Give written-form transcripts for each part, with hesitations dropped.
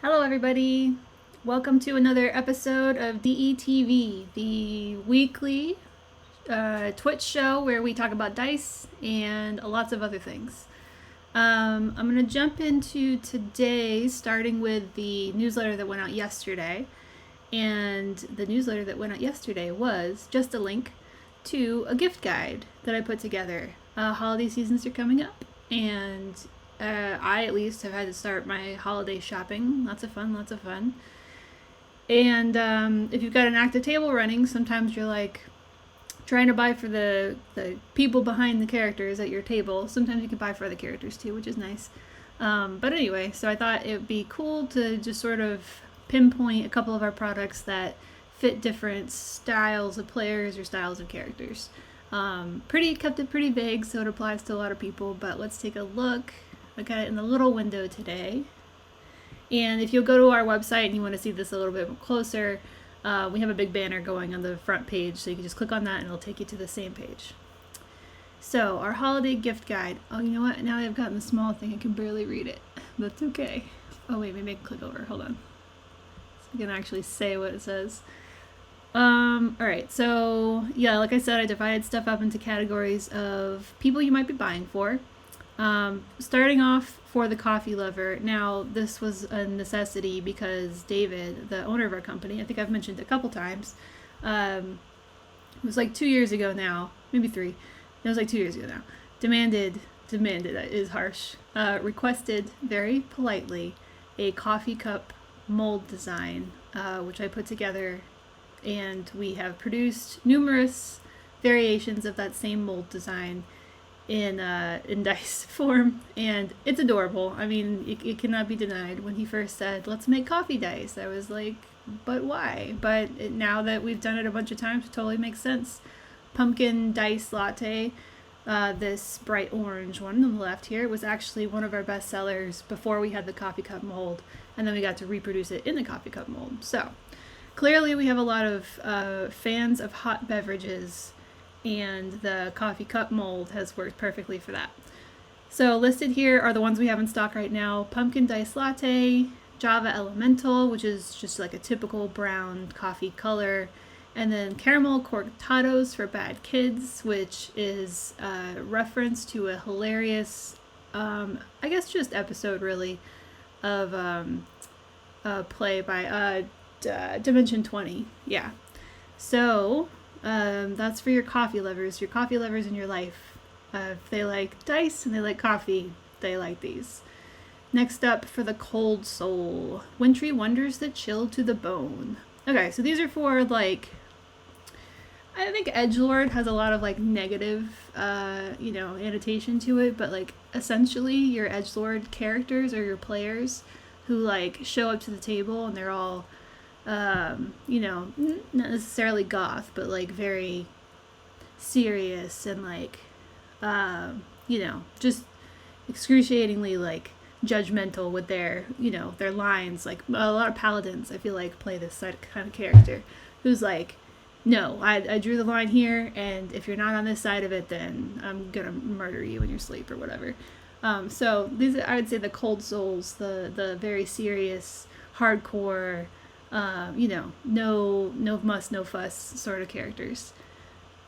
Hello, everybody. Welcome to another episode of DETV, the weekly Twitch show where we talk about dice and lots of other things. I'm going to jump into today, starting with the newsletter that went out yesterday. And the newsletter that went out yesterday was just a link to a gift guide that I put together. Holiday seasons are coming up, and I at least have had to start my holiday shopping. Lots of fun. And if you've got an active table running, sometimes you're like trying to buy for the people behind the characters at your table. Sometimes you can buy for other characters too, which is nice. But anyway, so I thought it would be cool to just sort of pinpoint a couple of our products that fit different styles of players or styles of characters. Kept it pretty vague, so it applies to a lot of people, but let's take a look. I got it in the little window today. And if you'll go to our website and you want to see this a little bit closer, we have a big banner going on the front page, so you can just click on that and it'll take you to the same page. So, our holiday gift guide. Oh, you know what? Now I've gotten the small thing, I can barely read it. That's okay. Oh, wait, maybe I can click over. Hold on. So I can actually say what it says. Alright, so, yeah, like I said, I divided stuff up into categories of people you might be buying for. Starting off for the coffee lover. Now, this was a necessity because David, the owner of our company, I think I've mentioned a couple times, it was like 2 years ago now, maybe 3. It was like 2 years ago now. Demanded is harsh. Requested very politely a coffee cup mold design, which I put together, and we have produced numerous variations of that same mold design in dice form, and it's adorable. I mean, it cannot be denied. When he first said, let's make coffee dice, I was like, but why? But now that we've done it a bunch of times, it totally makes sense. Pumpkin dice latte, this bright orange one on the left here, was actually one of our best sellers before we had the coffee cup mold, and then we got to reproduce it in the coffee cup mold. So clearly we have a lot of fans of hot beverages, and the coffee cup mold has worked perfectly for that. So listed here are the ones we have in stock right now: pumpkin dice latte, Java elemental, which is just like a typical brown coffee color, and then caramel cortados for bad kids, which is a reference to a hilarious, I guess just episode really, of a play by Dimension 20. Yeah. So that's for your coffee lovers in your life. If they like dice and they like coffee, they like these. Next up, for the cold soul, wintry wonders that chill to the bone. Okay, so these are for, like, I think Edgelord has a lot of like negative, annotation to it, but like essentially your Edgelord characters are your players who like show up to the table and they're all not necessarily goth, but like very serious and like, just excruciatingly like judgmental with their lines. Like a lot of paladins, I feel like, play this kind of character who's like, no, I drew the line here, and if you're not on this side of it, then I'm gonna murder you in your sleep or whatever. So these, I would say, the cold souls, the very serious, hardcore, no muss, no fuss sort of characters.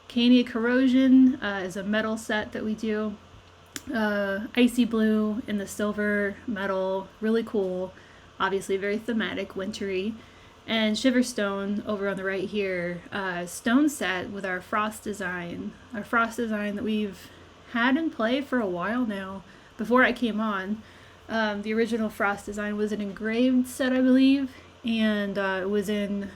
Cania Corrosion is a metal set that we do. Icy Blue in the silver metal, really cool. Obviously very thematic, wintry. And Shiverstone over on the right here, stone set with our frost design. Our frost design that we've had in play for a while now, before I came on. The original frost design was an engraved set, I believe, and it was in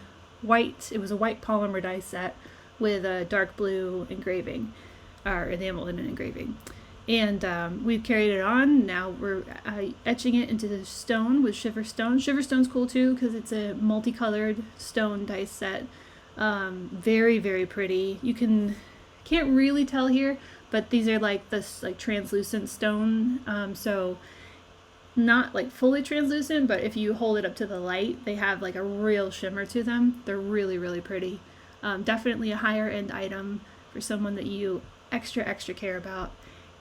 white. It was a white polymer die set with a dark blue engraving, or enamel and an engraving. And we've carried it on. Now we're etching it into the stone with Shiverstone. Shiverstone's cool too because it's a multicolored stone dice set. Very, very pretty. You can't really tell here, but these are like this like translucent stone. So not like fully translucent, but if you hold it up to the light, they have like a real shimmer to them. They're really, really pretty. Definitely a higher end item for someone that you extra care about.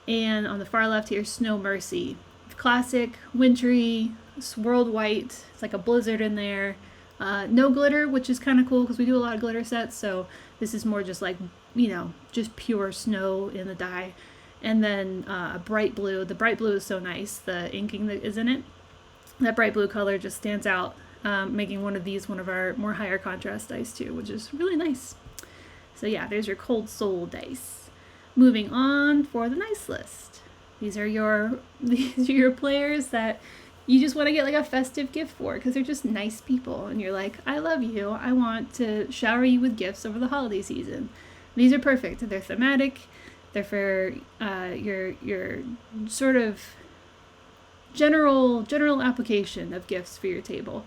And on the far left here, Snow Mercy. Classic, wintry, swirled white. It's like a blizzard in there. No glitter, which is kind of cool because we do a lot of glitter sets. So this is more just like, just pure snow in the die. And then a bright blue. The bright blue is so nice. The inking that is in it, that bright blue color just stands out, making one of these one of our more higher contrast dice too, which is really nice. So yeah, there's your Cold Soul dice. Moving on for the nice list. These are your players that you just want to get like a festive gift for because they're just nice people and you're like, I love you. I want to shower you with gifts over the holiday season. These are perfect. They're thematic. They're for your sort of general application of gifts for your table.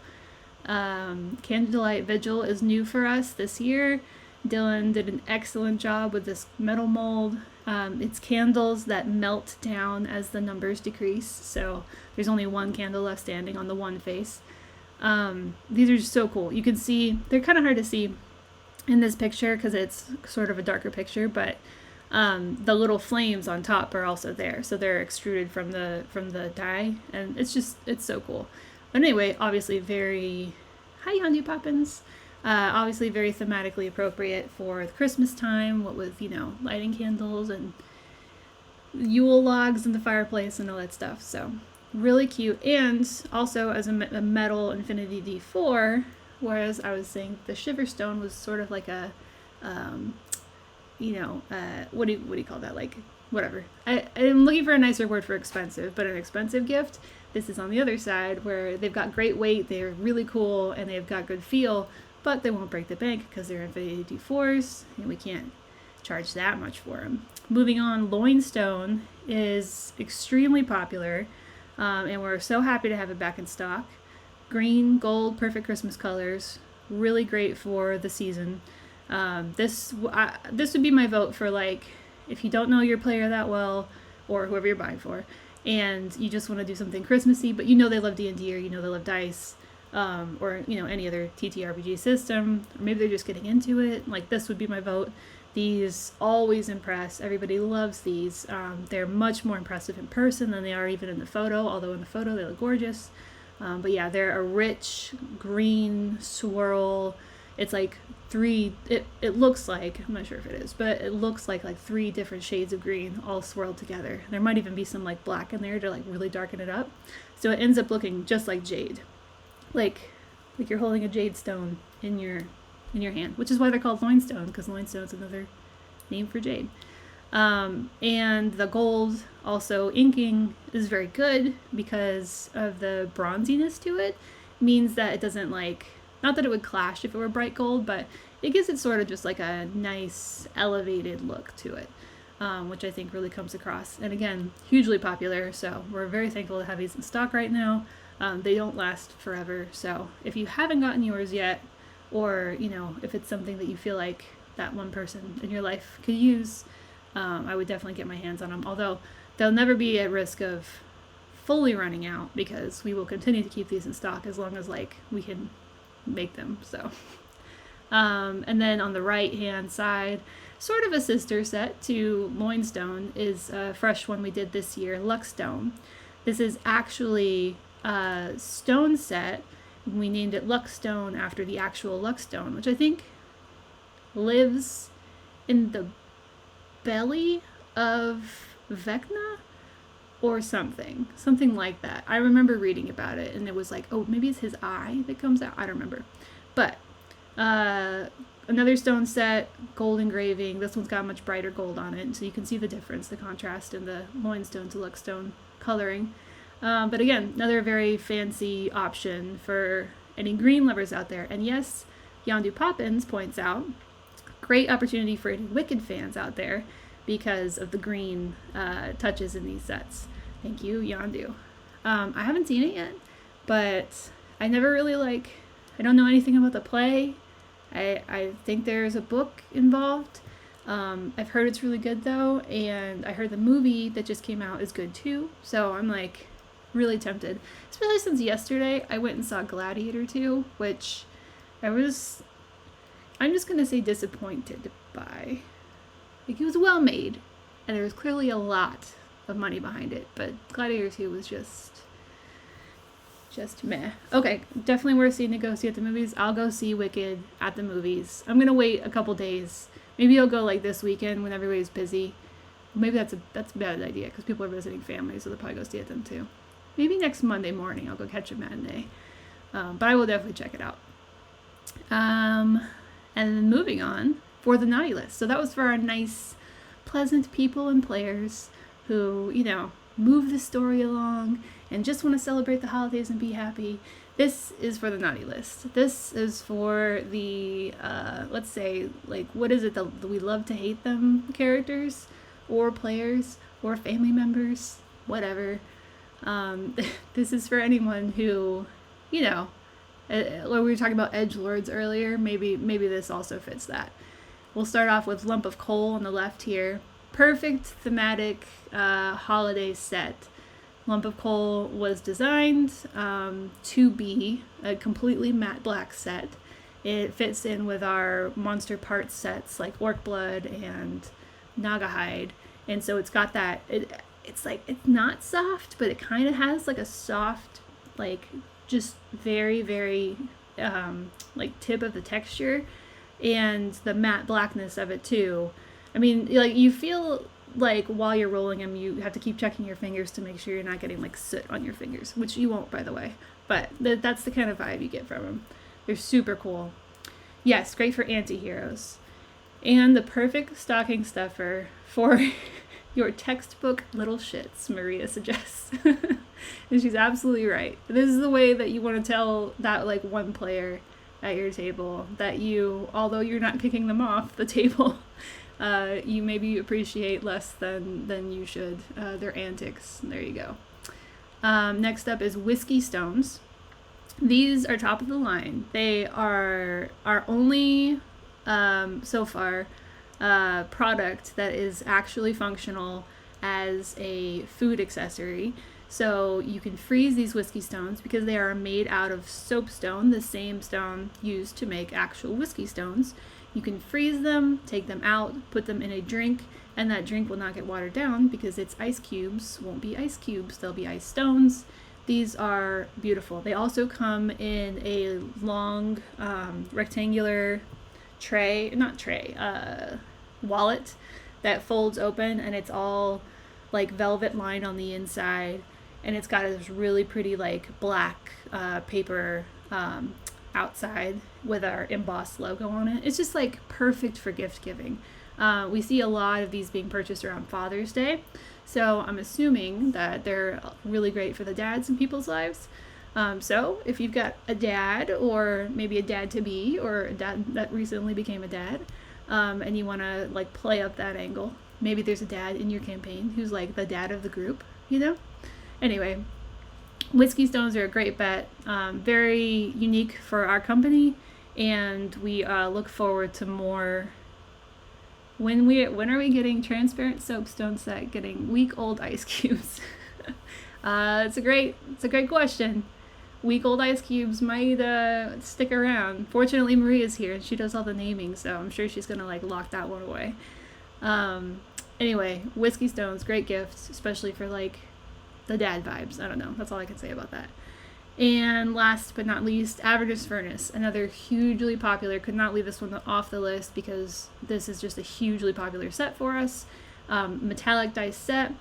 Candlelight Vigil is new for us this year. Dylan did an excellent job with this metal mold. It's candles that melt down as the numbers decrease, so there's only one candle left standing on the one face. These are just so cool. You can see, they're kind of hard to see in this picture because it's sort of a darker picture, but the little flames on top are also there, so they're extruded from the die, and it's so cool. But anyway, obviously hi Yondu Poppins. Obviously very thematically appropriate for the Christmas time, what with, lighting candles and Yule logs in the fireplace and all that stuff. So really cute. And also as a metal Infinity D4, whereas I was saying the Shiver Stone was sort of like a, what do you call that? Like, whatever. I'm looking for a nicer word for expensive, but an expensive gift. This is on the other side where they've got great weight, they're really cool, and they've got good feel, but they won't break the bank because they're Infinity D4s, and we can't charge that much for them. Moving on, Loinstone is extremely popular, and we're so happy to have it back in stock. Green, gold, perfect Christmas colors, really great for the season. This would be my vote for, like, if you don't know your player that well, or whoever you're buying for, and you just want to do something Christmassy, but they love D&D, or they love dice, or any other TTRPG system, or maybe they're just getting into it, like, this would be my vote. These always impress. Everybody loves these. They're much more impressive in person than they are even in the photo, although in the photo they look gorgeous. But yeah, they're a rich green swirl. It's like it looks like, I'm not sure if it is, but it looks like 3 different shades of green all swirled together. There might even be some like black in there to like really darken it up. So it ends up looking just like jade. Like you're holding a jade stone in your hand, which is why they're called loinstone, because loinstone is another name for jade. And the gold also inking is very good because of the bronziness to it. Means that it doesn't not that it would clash if it were bright gold, but it gives it sort of just like a nice elevated look to it, which I think really comes across. And again, hugely popular, so we're very thankful to have these in stock right now. They don't last forever, so if you haven't gotten yours yet, or if it's something that you feel like that one person in your life could use, I would definitely get my hands on them, although they'll never be at risk of fully running out because we will continue to keep these in stock as long as we can make them. So and then on the right hand side, sort of a sister set to Loinstone, is a fresh one we did this year, Luckstone. This is actually a stone set. We named it Luckstone after the actual Luckstone, which I think lives in the belly of Vecna or something like that. I remember reading about it, and it was like, oh, maybe it's his eye that comes out. I don't remember. But another stone set, gold engraving. This one's got much brighter gold on it, so you can see the difference, the contrast in the Loinstone to Luckstone coloring. But again, another very fancy option for any green lovers out there. And yes, Yondu Poppins points out, great opportunity for any Wicked fans out there because of the green touches in these sets. Thank you, Yondu. I haven't seen it yet, but I never really I don't know anything about the play. I think there's a book involved. I've heard it's really good though, and I heard the movie that just came out is good too. So I'm really tempted, especially since yesterday I went and saw Gladiator 2, which I'm just gonna say disappointed by. It was well made, and there was clearly a lot of money behind it, but Gladiator 2 was just, just meh. Okay, definitely worth seeing to go see at the movies. I'll go see Wicked at the movies. I'm gonna wait a couple days. Maybe I'll go like this weekend when everybody's busy. Maybe that's a bad idea because people are visiting families, so they'll probably go see it then too. Maybe next Monday morning I'll go catch a matinee. But I will definitely check it out. And then moving on for the naughty list. So that was for our nice, pleasant people and players who, move the story along and just want to celebrate the holidays and be happy. This is for the naughty list. This is for the, let's say, like, what is it, the we love to hate them characters or players or family members, whatever. This is for anyone who, we were talking about edgelords earlier. Maybe this also fits that. We'll start off with Lump of Coal on the left here. Perfect thematic holiday set. Lump of Coal was designed to be a completely matte black set. It fits in with our monster parts sets like Orc Blood and Naga Hide, and so it's got that. It's not soft, but it kind of has like a soft, like just very, very like tip of the texture, and the matte blackness of it too. I mean, like, you feel like while you're rolling them, you have to keep checking your fingers to make sure you're not getting like soot on your fingers, which you won't, by the way. But that's the kind of vibe you get from them. They're super cool. Yes, great for anti-heroes. And the perfect stocking stuffer for your textbook little shits, Maria suggests. And she's absolutely right. This is the way that you want to tell that like one player at your table that you, although you're not kicking them off the table, you maybe appreciate less than you should their antics. There you go. Next up is Whiskey Stones. These are top of the line. They are our only, so far, product that is actually functional as a food accessory. So you can freeze these whiskey stones because they are made out of soapstone, the same stone used to make actual whiskey stones. You can freeze them, take them out, put them in a drink, and that drink will not get watered down because its ice cubes won't be ice cubes, they'll be ice stones. These are beautiful. They also come in a long rectangular wallet that folds open, and it's all like velvet lined on the inside, and it's got this really pretty like black paper outside with our embossed logo on it. It's just like perfect for gift giving. We see a lot of these being purchased around Father's Day, so I'm assuming that they're really great for the dads in people's lives. So if you've got a dad, or maybe a dad to be, or a dad that recently became a dad, and you want to like play up that angle, maybe there's a dad in your campaign who's like the dad of the group, Anyway, Whiskey Stones are a great bet, very unique for our company, and we look forward to more. When are we getting transparent soapstone set? Getting week-old ice cubes? It's a great question. Week-old ice cubes might stick around. Fortunately, Maria's here and she does all the naming, so I'm sure she's gonna like lock that one away. Anyway, Whiskey Stones, great gifts, especially for like the dad vibes. I don't know. That's all I can say about that. And last but not least, Avernus Furnace, another hugely popular. Could not leave this one off the list because this is just a hugely popular set for us. Metallic dice set.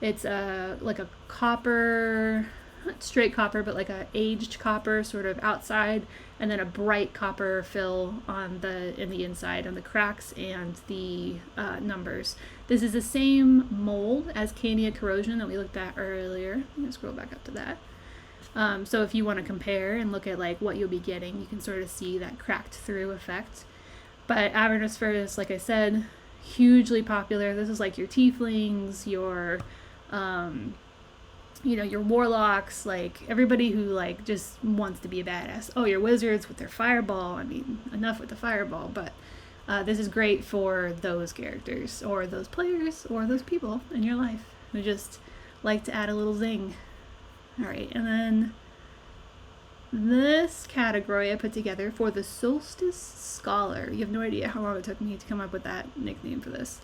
It's like a copper, not straight copper, but like a aged copper sort of outside, and then a bright copper fill in the inside on the cracks and the numbers. This is the same mold as Cania Corrosion that we looked at earlier. I'm gonna scroll back up to that. So if you want to compare and look at like what you'll be getting, you can sort of see that cracked through effect. But Avernus Furnace, like I said, hugely popular. This is like your tieflings, your your warlocks, like everybody who like just wants to be a badass. Oh, your wizards with their fireball. I mean, enough with the fireball, but this is great for those characters or those players or those people in your life who just like to add a little zing. All right, and then this category I put together for the Solstice Scholar. You have no idea how long it took me to come up with that nickname for this.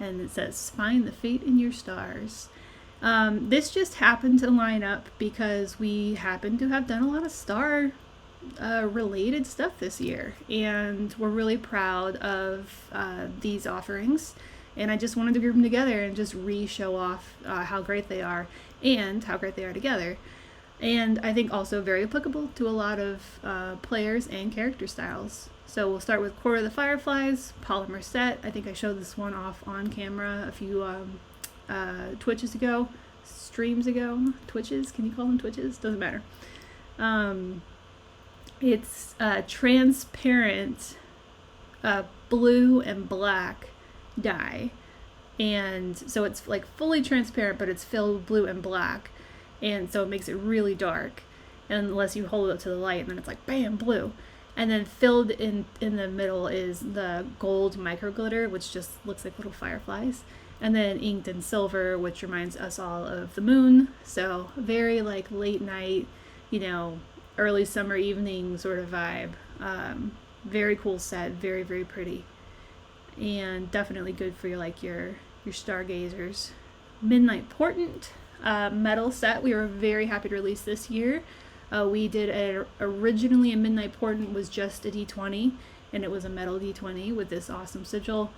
And it says, find the fate in your stars. This just happened to line up because we happen to have done a lot of star related stuff this year, and we're really proud of these offerings. And I just wanted to group them together and just re-show off how great they are and how great they are together. And I think also very applicable to a lot of players and character styles. So we'll start with Court of the Fireflies, Polymer Set. I think I showed this one off on camera a few Twitches ago, streams ago. Twitches? Can you call them Twitches? Doesn't matter. It's transparent blue and black dye. And so it's like fully transparent, but it's filled with blue and black. And so it makes it really dark, unless you hold it up to the light, and then it's like bam, blue. And then filled in the middle is the gold micro glitter, which just looks like little fireflies. And then inked in silver, which reminds us all of the moon. So very like late night, early summer evening sort of vibe. Very cool set, very, very pretty. And definitely good for your stargazers. Midnight Portent metal set we were very happy to release this year. We did originally a Midnight Portent was just a D20, and it was a metal D20 with this awesome sigil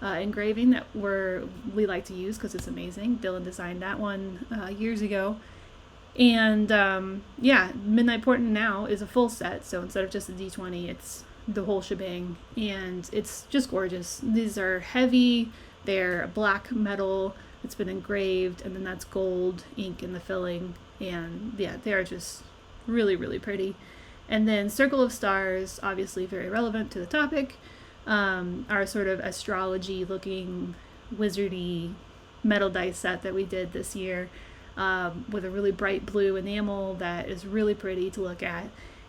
engraving that we like to use because it's amazing. Dylan designed that one years ago. And Midnight Portent now is a full set, so instead of just a D20, it's the whole shebang, and it's just gorgeous. These are heavy, they're black metal, it's been engraved, and then that's gold ink in the filling, and yeah, they're just really, really pretty. And then Circle of Stars, obviously very relevant to the topic, our sort of astrology looking wizardy metal dice set that we did this year, with a really bright blue enamel that is really pretty to look at.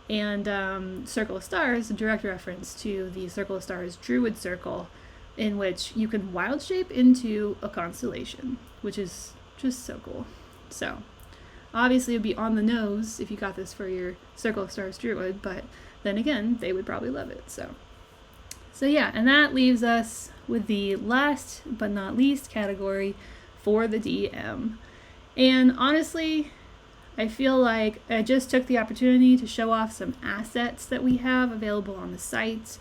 And Circle of Stars, a direct reference to the Circle of Stars Druid Circle, in which you can wild shape into a constellation, which is just so cool. So obviously it would be on the nose if you got this for your Circle of Stars Druid, but then again, they would probably love it. So yeah, and that leaves us with the last but not least category for the DM. And honestly, I feel like I just took the opportunity to show off some assets that we have available on the site.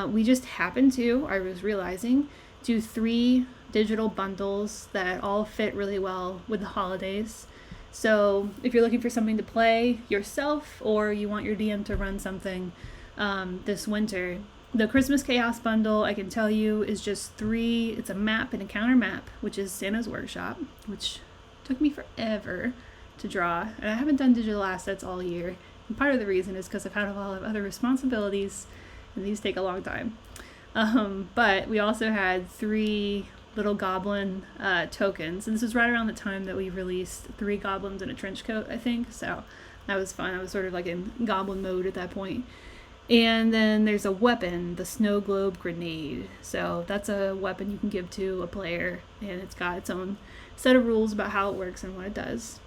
We just happened to, I was realizing, do 3 digital bundles that all fit really well with the holidays. So if you're looking for something to play yourself, or you want your DM to run something this winter, the Christmas Chaos bundle, I can tell you, is just 3, it's a map and a counter map, which is Santa's Workshop, which took me forever to draw, and I haven't done digital assets all year, and part of the reason is because I've had a lot of other responsibilities, and these take a long time. But we also had 3 little goblin tokens, and this was right around the time that we released 3 goblins in a trench coat, I think, so that was fun. I was sort of like in goblin mode at that point. And then there's a weapon, the Snow Globe Grenade. So that's a weapon you can give to a player, and it's got its own set of rules about how it works and what it does.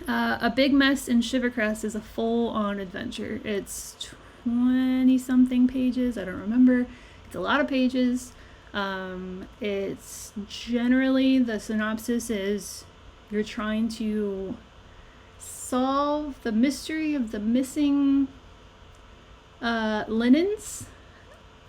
A Big Mess in Shivercrest is a full-on adventure. It's 20-something pages, I don't remember. It's a lot of pages. It's generally, the synopsis is you're trying to solve the mystery of the missing linens.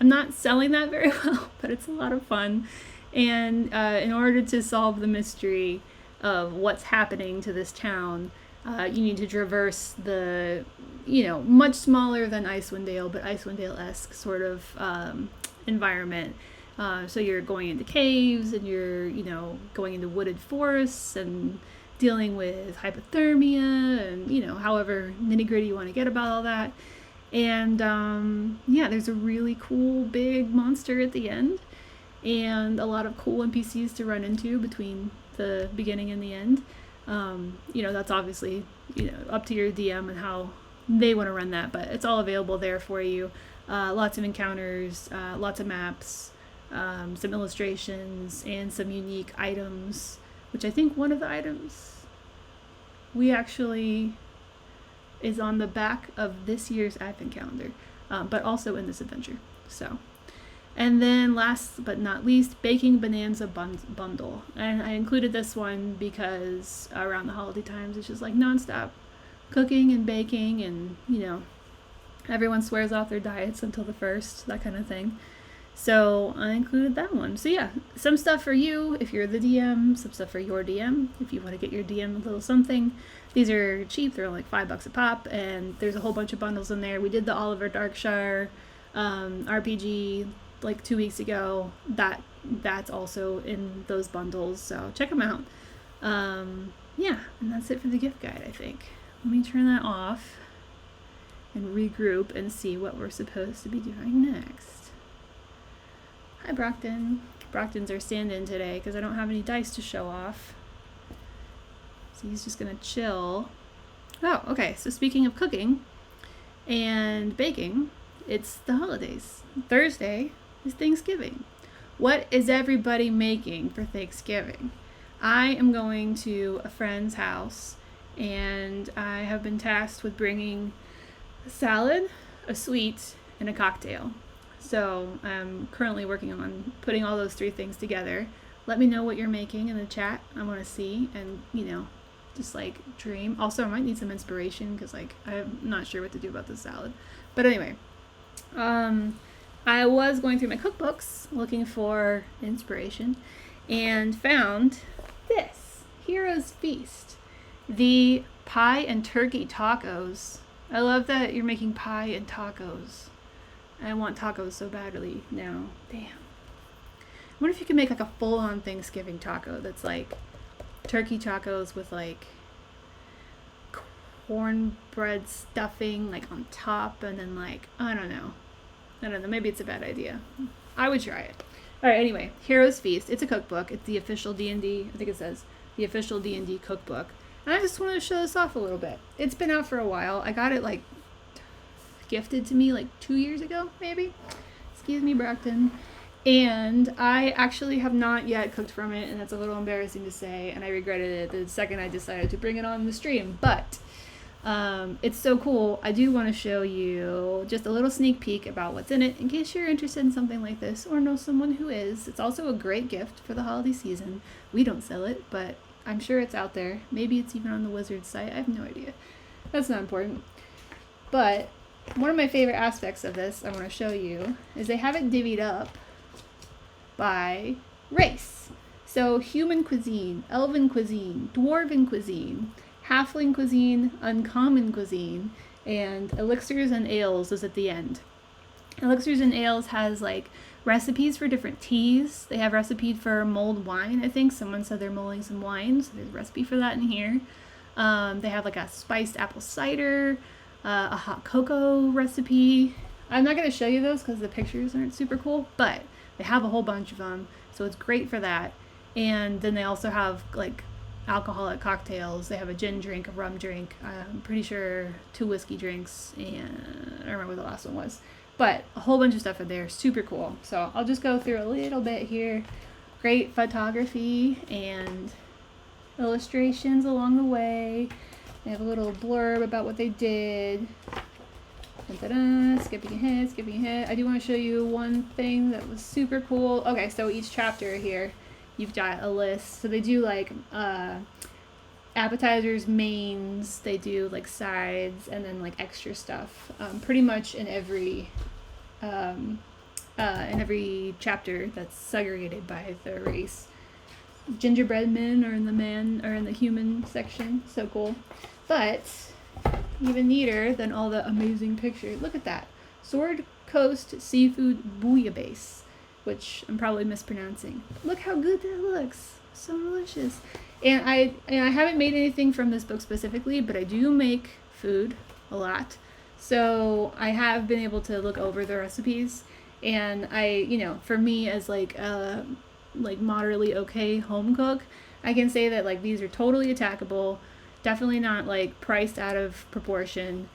I'm not selling that very well, but it's a lot of fun. And in order to solve the mystery of what's happening to this town, you need to traverse the, much smaller than Icewind Dale, but Icewind Dale-esque sort of environment. So you're going into caves, and you're, going into wooded forests and dealing with hypothermia and, however nitty-gritty you want to get about all that. And there's a really cool big monster at the end, and a lot of cool NPCs to run into between the beginning and the end. That's obviously, up to your DM and how they want to run that, but it's all available there for you. Lots of encounters, lots of maps, some illustrations, and some unique items, which I think one of the items we actually is on the back of this year's advent calendar, but also in this adventure. So And then last but not least, Baking Bonanza Bundle. And I included this one because around the holiday times, it's just like nonstop cooking and baking, and everyone swears off their diets until the first, that kind of thing. So I included that one. So yeah, some stuff for you if you're the DM, some stuff for your DM if you want to get your DM a little something. These are cheap, they're like $5 a pop, and there's a whole bunch of bundles in there. We did the Oliver Darkshire RPG like 2 weeks ago. That's also in those bundles, so check them out. Yeah, and that's it for the gift guide, I think. Let me turn that off and regroup and see what we're supposed to be doing next. Hi, Brockton. Brockton's our stand-in today because I don't have any dice to show off. So he's just going to chill. Oh, okay. So speaking of cooking and baking, it's the holidays. Thursday is Thanksgiving. What is everybody making for Thanksgiving? I am going to a friend's house, and I have been tasked with bringing a salad, a sweet, and a cocktail. So I'm currently working on putting all those 3 things together. Let me know what you're making in the chat. I want to see and, just like dream. Also, I might need some inspiration because I'm not sure what to do about the salad. But anyway, I was going through my cookbooks looking for inspiration and found this, Hero's Feast, the pie and turkey tacos. I love that you're making pie and tacos. I want tacos so badly now. Damn. I wonder if you can make like a full-on Thanksgiving taco that's like turkey tacos with like cornbread stuffing like on top, and then like, I don't know. Maybe it's a bad idea. I would try it. All right, anyway, Hero's Feast. It's a cookbook. It's the official D&D, I think it says, the official D&D cookbook. And I just wanted to show this off a little bit. It's been out for a while. I got it like gifted to me like 2 years ago, maybe. Excuse me, Brockton. And I actually have not yet cooked from it, and that's a little embarrassing to say, and I regretted it the second I decided to bring it on the stream. But it's so cool. I do want to show you just a little sneak peek about what's in it in case you're interested in something like this or know someone who is. It's also a great gift for the holiday season. We don't sell it, but I'm sure it's out there. Maybe it's even on the Wizards site. I have no idea. That's not important. But one of my favorite aspects of this I want to show you is they have it divvied up by race. So human cuisine, elven cuisine, dwarven cuisine, halfling cuisine, uncommon cuisine, and elixirs and ales is at the end. Elixirs and ales has like recipes for different teas. They have recipe for mulled wine, I think. Someone said they're mulling some wine, so there's a recipe for that in here. They have like a spiced apple cider, a hot cocoa recipe. I'm not going to show you those because the pictures aren't super cool, but they have a whole bunch of them, so it's great for that. And then they also have like alcoholic cocktails. They have a gin drink, a rum drink, I'm pretty sure 2 whiskey drinks, and I don't remember what the last one was. But a whole bunch of stuff in there, super cool. So I'll just go through a little bit here. Great photography and illustrations along the way. They have a little blurb about what they did. Dun-dun-dun, skipping ahead. I do want to show you one thing that was super cool. Okay, so each chapter here, you've got a list. So they do like appetizers, mains, they do like sides, and then like extra stuff. Pretty much in every chapter that's segregated by the race. Gingerbread men are in the human section. So cool. But even neater than all the amazing pictures. Look at that. Sword Coast Seafood Bouillabaisse, which I'm probably mispronouncing. Look how good that looks. So delicious. And I haven't made anything from this book specifically, but I do make food a lot. So I have been able to look over the recipes, and for me as like moderately okay home cook, I can say that like these are totally attackable. Definitely not like priced out of proportion.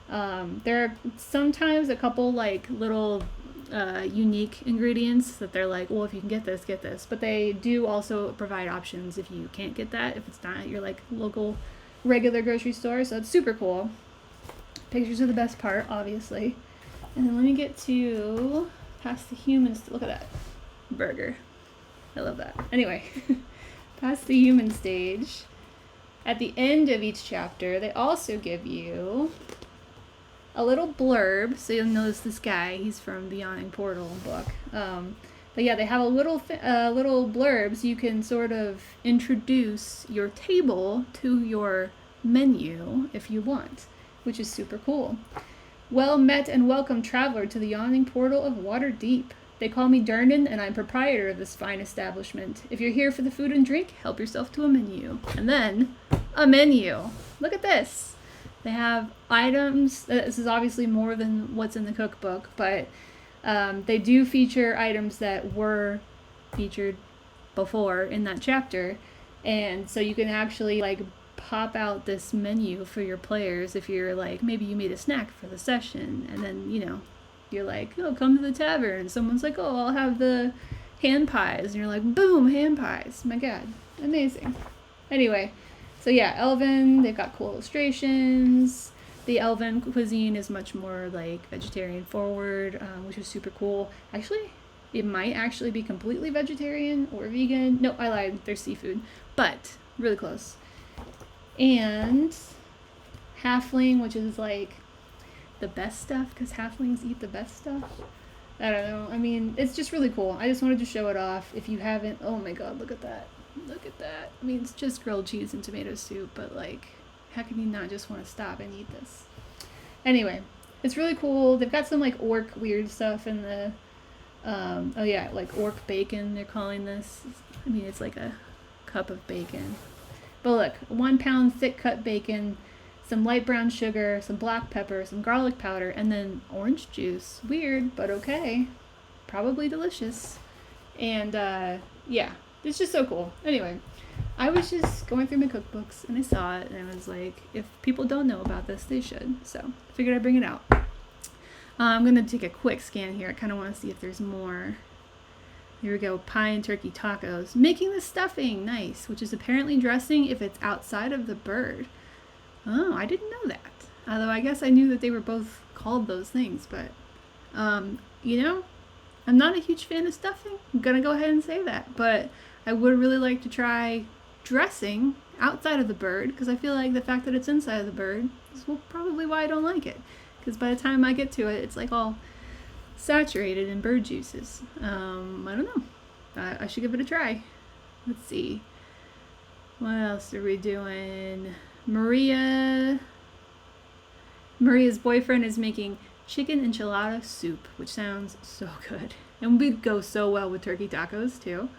There are sometimes a couple like little unique ingredients that they're like, well, if you can get this. But they do also provide options if you can't get that, if it's not at your like local regular grocery store. So it's super cool. Pictures are the best part, obviously. And then let me get to past the humans. Look at that burger. I love that. Anyway, past the human stage. At the end of each chapter, they also give you a little blurb. So you'll notice this guy, he's from the Yawning Portal book. But yeah, they have a little blurb so you can sort of introduce your table to your menu if you want, which is super cool. Well met and welcome, traveler, to the Yawning Portal of Waterdeep. They call me Durnan, and I'm proprietor of this fine establishment. If you're here for the food and drink, help yourself to a menu. And then, a menu. Look at this. They have items. This is obviously more than what's in the cookbook, but they do feature items that were featured before in that chapter. And so you can actually, like, pop out this menu for your players if you're, like, maybe you made a snack for the session, and then, you know, you're like, oh, come to the tavern. And someone's like, oh, I'll have the hand pies. And you're like, boom, hand pies. My God, amazing. Anyway, so yeah, Elven, they've got cool illustrations. The Elven cuisine is much more like vegetarian forward, which is super cool. Actually, it might actually be completely vegetarian or vegan. No, I lied. There's seafood, but really close. And Halfling, which is like the best stuff, because halflings eat the best stuff. I don't know. I mean, it's just really cool. I just wanted to show it off. If you haven't, oh my God, look at that. Look at that. I mean, it's just grilled cheese and tomato soup, but like, how can you not just want to stop and eat this? Anyway, it's really cool. They've got some like orc weird stuff in the, oh yeah, like orc bacon, they're calling this. I mean, it's like a cup of bacon. But look, 1 pound thick cut bacon, some light brown sugar, some black pepper, some garlic powder, and then orange juice. Weird, but okay. Probably delicious. And yeah, it's just so cool. Anyway, I was just going through my cookbooks and I saw it and I was like, if people don't know about this, they should. So I figured I'd bring it out. I'm going to take a quick scan here. I kind of want to see if there's more. Here we go. Pie and turkey tacos. Making the stuffing. Nice. Which is apparently dressing if it's outside of the bird. Oh, I didn't know that. Although I guess I knew that they were both called those things, but, you know, I'm not a huge fan of stuffing. I'm gonna go ahead and say that, but I would really like to try dressing outside of the bird, because I feel like the fact that it's inside of the bird is probably why I don't like it, because by the time I get to it, it's like all saturated in bird juices. I don't know. I should give it a try. Let's see. What else are we doing? Maria's boyfriend is making chicken enchilada soup, which sounds so good. And would go so well with turkey tacos too.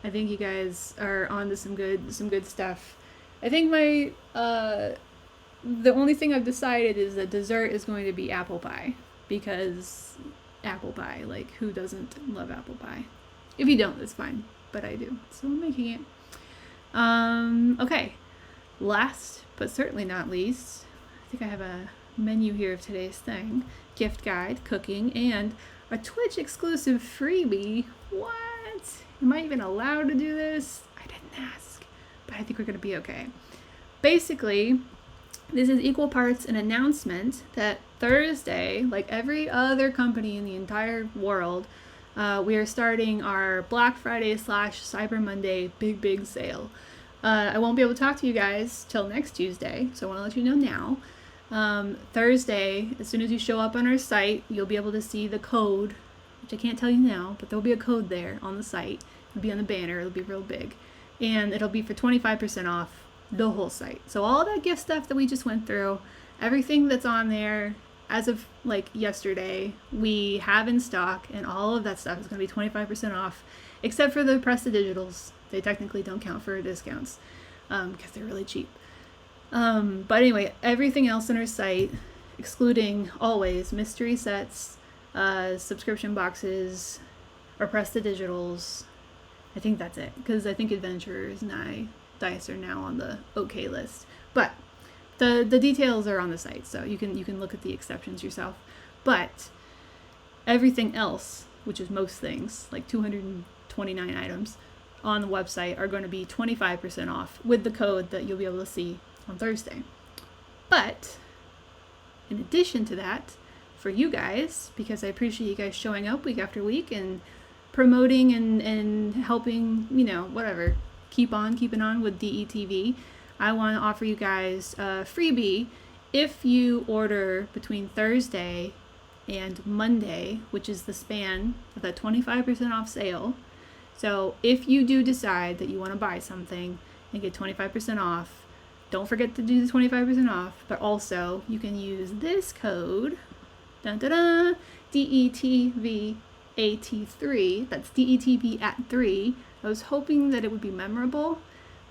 I think you guys are onto some good stuff. I think my the only thing I've decided is that dessert is going to be apple pie, because apple pie, like who doesn't love apple pie? If you don't, that's fine, but I do. So I'm making it. Okay. Last, but certainly not least, I think I have a menu here of today's thing. Gift guide, cooking, and a Twitch exclusive freebie. What? Am I even allowed to do this? I didn't ask, but I think we're going to be okay. Basically, this is equal parts an announcement that Thursday, like every other company in the entire world, we are starting our Black Friday / Cyber Monday big sale. I won't be able to talk to you guys till next Tuesday, so I want to let you know now. Thursday, as soon as you show up on our site, you'll be able to see the code, which I can't tell you now, but there'll be a code there on the site. It'll be on the banner. It'll be real big. And it'll be for 25% off the whole site. So all that gift stuff that we just went through, everything that's on there as of like yesterday, we have in stock, and all of that stuff is going to be 25% off, except for the Presta Digitals. They technically don't count for discounts because they're really cheap. But anyway, everything else on our site, excluding always mystery sets, subscription boxes, or Presta Digitals, I think that's it, because I think Adventurers and Dice are now on the OK list. But the details are on the site, so you can look at the exceptions yourself. But everything else, which is most things, like 229 items on the website, are going to be 25% off with the code that you'll be able to see on Thursday. But in addition to that, for you guys, because I appreciate you guys showing up week after week and promoting and helping, whatever, keeping on with DETV. I want to offer you guys a freebie if you order between Thursday and Monday, which is the span of that 25% off sale. So if you do decide that you want to buy something and get 25% off, don't forget to do the 25% off, but also you can use this code, DETVAT3. That's DETV at 3. I was hoping that it would be memorable,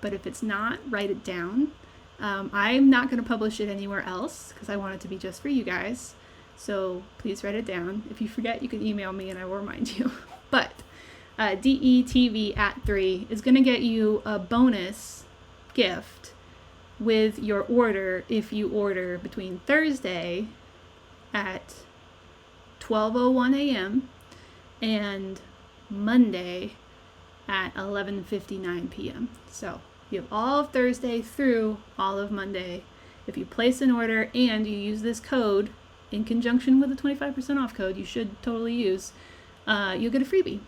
but if it's not, write it down. I'm not going to publish it anywhere else because I want it to be just for you guys. So please write it down. If you forget, you can email me and I will remind you. But DETV at 3 is going to get you a bonus gift with your order if you order between Thursday at 12:01 a.m. and Monday at 11:59 p.m. So you have all of Thursday through all of Monday. If you place an order and you use this code in conjunction with the 25% off code you should totally use, you'll get a freebie.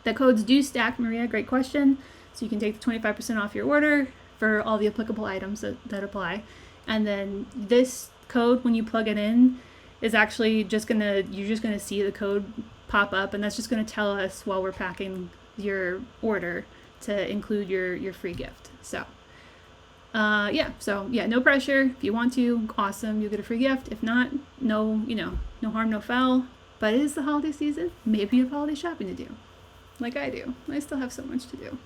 The codes do stack, Maria, great question. So you can take the 25% off your order for all the applicable items that apply. And then this code, when you plug it in, is actually you're just gonna see the code pop up, and that's just gonna tell us while we're packing your order to include your free gift. So no pressure. If you want to, awesome, you'll get a free gift. If not, no harm, no foul. But it is the holiday season. Maybe you have holiday shopping to do, like I do. I still have so much to do.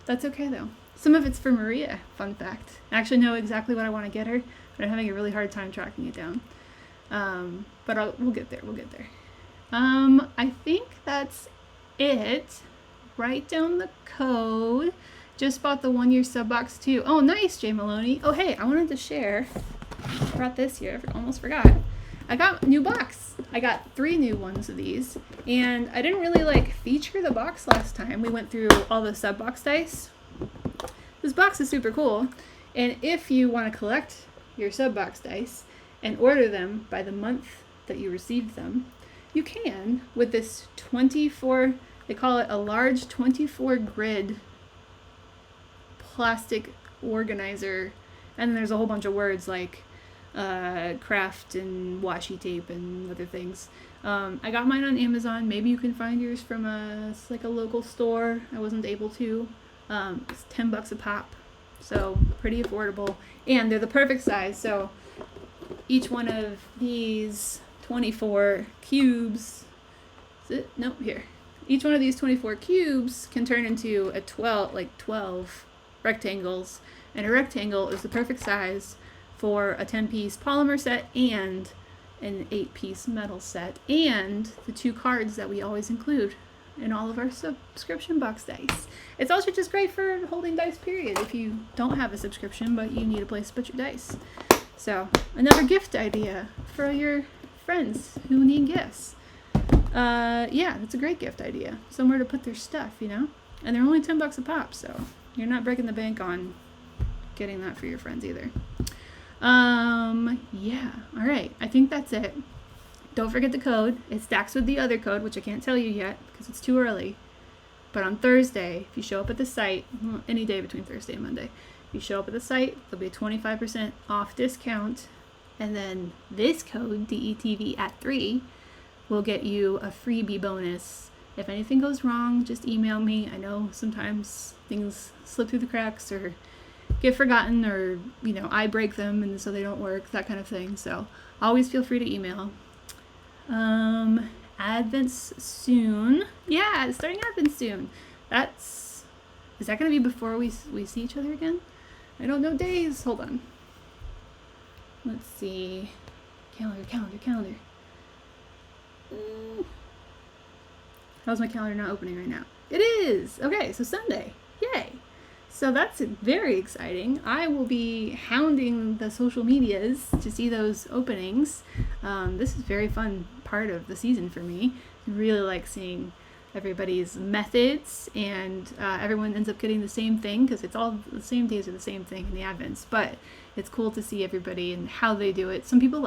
That's okay though. Some of it's for Maria, fun fact. I actually know exactly what I want to get her, but I'm having a really hard time tracking it down. But we'll get there. I think that's it. Write down the code. Just bought the 1-year sub box too. Oh, nice, Jay Maloney. Oh, hey, I wanted to share. I brought this here. I almost forgot. I got a new box. I got 3 new ones of these, and I didn't really feature the box last time. We went through all the sub box dice. This box is super cool, and if you want to collect your sub box dice and order them by the month that you received them, you can with this 24, they call it a large 24 grid plastic organizer, and then there's a whole bunch of words like craft and washi tape and other things. I got mine on Amazon. Maybe you can find yours from a local store. I wasn't able to. It's $10 a pop, so pretty affordable, and they're the perfect size. So each one of these 24 cubes, each one of these 24 cubes can turn into 12 rectangles, and a rectangle is the perfect size for a 10-piece polymer set and an 8-piece metal set, and the 2 cards that we always include in all of our subscription box dice. It's also just great for holding dice, period, if you don't have a subscription but you need a place to put your dice. So another gift idea for your friends who need gifts. It's a great gift idea. Somewhere to put their stuff, and they're only $10 a pop, so you're not breaking the bank on getting that for your friends either. All right, I think that's it. Don't forget the code. It stacks with the other code, which I can't tell you yet because it's too early. But on Thursday, if you show up at the site, any day between Thursday and Monday, if you show up at the site, there'll be a 25% off discount. And then this code, DETV at 3, will get you a freebie bonus. If anything goes wrong, just email me. I know sometimes things slip through the cracks or get forgotten, or I break them and so they don't work, that kind of thing. So always feel free to email. Advent's soon. Yeah, starting Advent soon. Is that gonna be before we see each other again? I don't know days. Hold on. Let's see. Calendar. How's my calendar not opening right now? It is! Okay, so Sunday. Yay! So that's very exciting. I will be hounding the social medias to see those openings. This is a very fun part of the season for me. I really like seeing everybody's methods, and everyone ends up getting the same thing because it's all the same days are the same thing in the Advents. But it's cool to see everybody and how they do it. Some people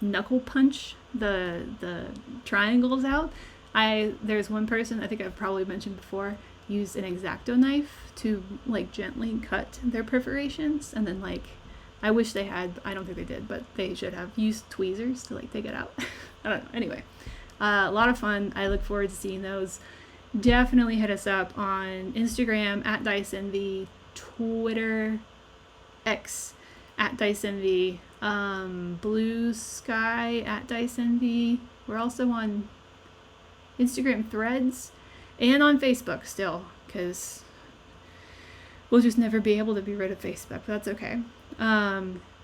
knuckle punch the triangles out. There's one person, I think I've probably mentioned before, used an X-Acto knife to like gently cut their perforations, and then like I wish they had, I don't think they did, but they should have used tweezers to like take it out. I don't know. Anyway, a lot of fun. I look forward to seeing those. Definitely hit us up on Instagram at DiceEnvy, Twitter, X at DiceEnvy, Blue Sky at DiceEnvy. We're also on Instagram Threads and on Facebook still, because we'll just never be able to be rid of Facebook, but that's okay.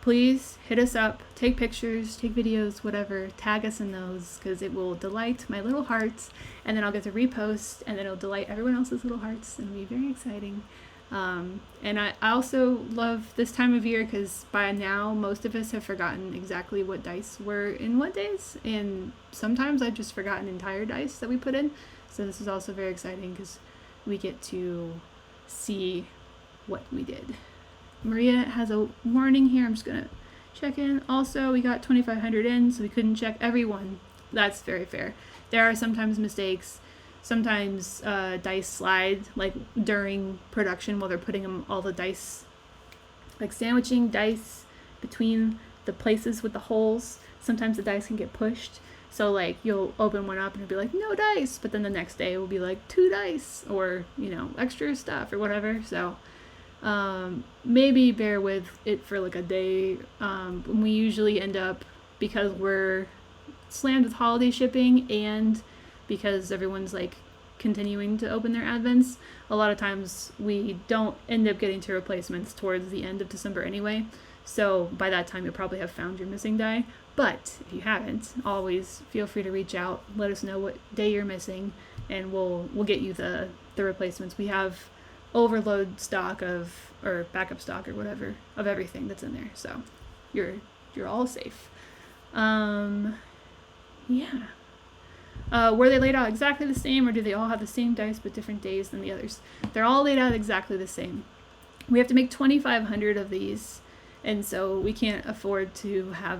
Please hit us up, take pictures, take videos, whatever, tag us in those, because it will delight my little hearts, and then I'll get to repost, and then it'll delight everyone else's little hearts, and it'll be very exciting. And I also love this time of year, because by now most of us have forgotten exactly what dice were in what days, and sometimes I've just forgotten entire dice that we put in, so this is also very exciting because we get to see what we did. Maria has a warning here. I'm just going to check in. Also, we got 2,500 in, so we couldn't check everyone. That's very fair. There are sometimes mistakes. Sometimes dice slide, like during production while they're putting all the dice, like sandwiching dice between the places with the holes. Sometimes the dice can get pushed. So like you'll open one up and it'll be like, no dice. But then the next day it will be like 2 dice or, extra stuff or whatever. So maybe bear with it for like a day. We usually end up, because we're slammed with holiday shipping and because everyone's like continuing to open their advents, a lot of times we don't end up getting to replacements towards the end of December anyway. So by that time you'll probably have found your missing die. But if you haven't, always feel free to reach out, let us know what day you're missing, and we'll get you the replacements. We have overload stock or backup stock or whatever of everything that's in there, so you're all safe. Were they laid out exactly the same, or do they all have the same dice but different days than the others? They're all laid out exactly the same. We have to make 2,500 of these, and so we can't afford to have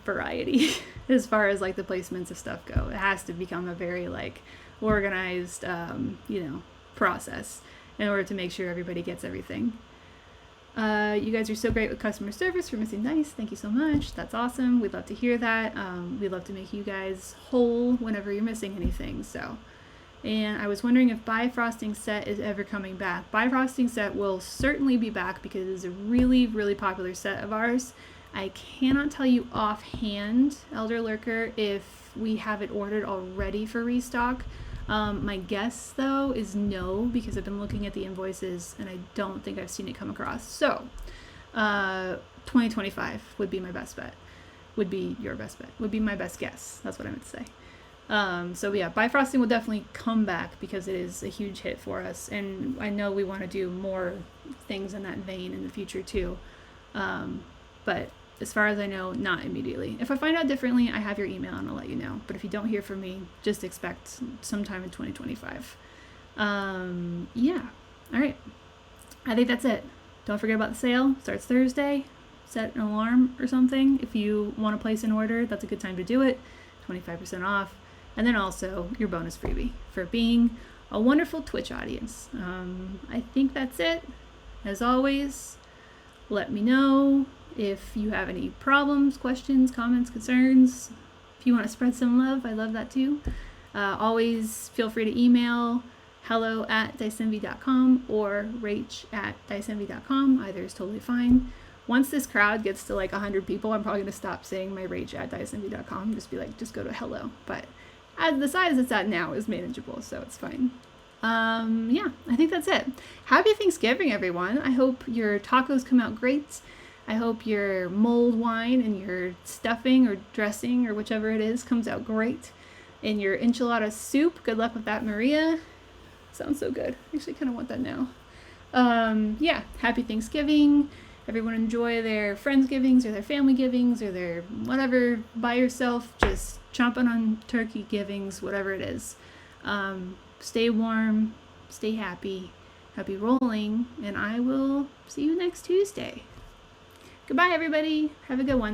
variety as far as like the placements of stuff go. It has to become a very like organized process in order to make sure everybody gets everything. You guys are so great with customer service for missing dice. Thank you so much. That's awesome. We'd love to hear that. We'd love to make you guys whole whenever you're missing anything. And I was wondering if Bifrosting Set is ever coming back. Bifrosting Set will certainly be back because it is a really, really popular set of ours. I cannot tell you offhand, Elder Lurker, if we have it ordered already for restock. My guess, though, is no, because I've been looking at the invoices and I don't think I've seen it come across. So, 2025 would be my best bet. Would be your best bet. Would be my best guess. That's what I meant to say. Bifrosting will definitely come back because it is a huge hit for us. And I know we want to do more things in that vein in the future, too. But as far as I know, not immediately. If I find out differently, I have your email and I'll let you know. But if you don't hear from me, just expect sometime in 2025. All right. I think that's it. Don't forget about the sale. Starts Thursday. Set an alarm or something. If you want to place an order, that's a good time to do it. 25% off. And then also your bonus freebie for being a wonderful Twitch audience. I think that's it. As always, let me know if you have any problems, questions, comments, concerns. If you want to spread some love, I love that too. Always feel free to email hello@diceenvy.com or rach@diceenvy.com. Either is totally fine. Once this crowd gets to like 100 people, I'm probably going to stop saying my rach@diceenvy.com. Just be like, just go to hello. But the size it's at now is manageable, so it's fine. I think that's it. Happy Thanksgiving, everyone. I hope your tacos come out great. I hope your mulled wine and your stuffing or dressing or whichever it is comes out great. And your enchilada soup, good luck with that, Maria. Sounds so good. I actually kind of want that now. Happy Thanksgiving. Everyone enjoy their Friendsgivings or their family givings or their whatever by yourself, just chomping on turkey givings, whatever it is. Stay warm, stay happy rolling, and I will see you next Tuesday. Goodbye, everybody. Have a good one.